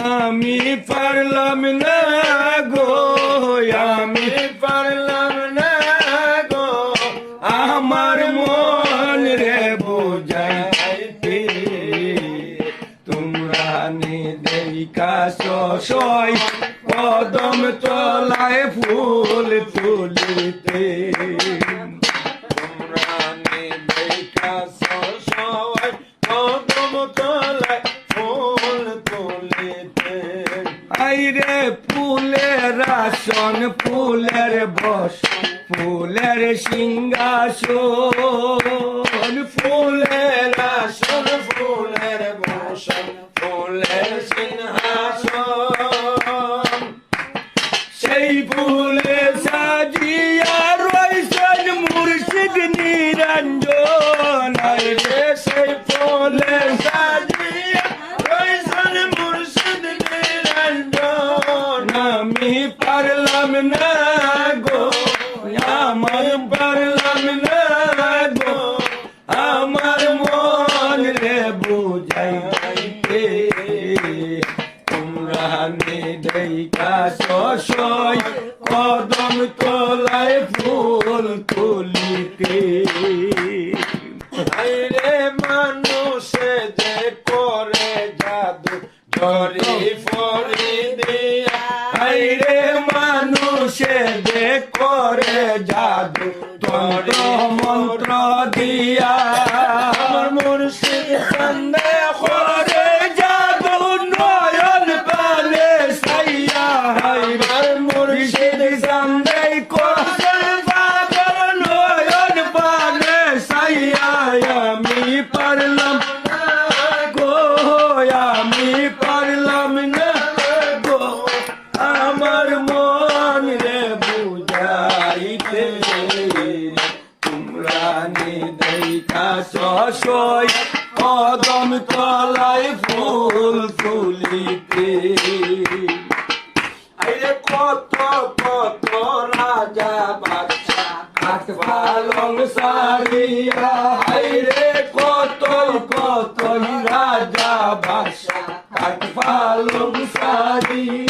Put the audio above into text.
আমি পারলাম না গো, আমি পারলাম না গো, আমার মন রে বুঝাইতে। তোমরা নিদেইকা সয় কদম তলায় ফুল তুলিতে। তোমরা নিদেইকা সয় কদম তলায় ফুল তুলিতে। আইরে ফুলের আসন, ফুলের বস, ফুলের সিংহাসন, ফুলের আসন, ফুলের বসন, ফুলের সিংহাসন। সেই ফুলে সাজিয়া রয়েছেন মুর্শিদ নিরঞ্জন। আইরে সেই ফুলে সাজিয়া রয়েছেন মুর্শিদ নিরঞ্জন। আমি পারলাম না গো, আমার পারলাম না গো, আমার মন রে বুঝাইতে। তোমরা নিদেইকা সয় কদম তলায় ফুল তুলিতে। আইরে মানুষে যে করে জাদু জরি ফরি দিয়া। আইরে মানুষে যে করে জাদু তন্ত্র মন্ত্র দিয়া। আমার মুর্শিদ সন্দেহ করে জাদু নয়ন পালে সাইয়া। আমার মুর্শিদ সন্দেহ করে জাদু নয়ন পালে সাইয়া। আমি পারলাম না গো, আমি পারলাম না গো, আমার মন রে বুঝাইতে। তোমরা নিদেইকা সয় কদম তলায় ফুল তুলিতে। আইরে কত কত রাজা বাদশা কাঠ পালং সারিয়া। আইরে কত কত রাজা বাদশা কাঠ পালং সারিয়া।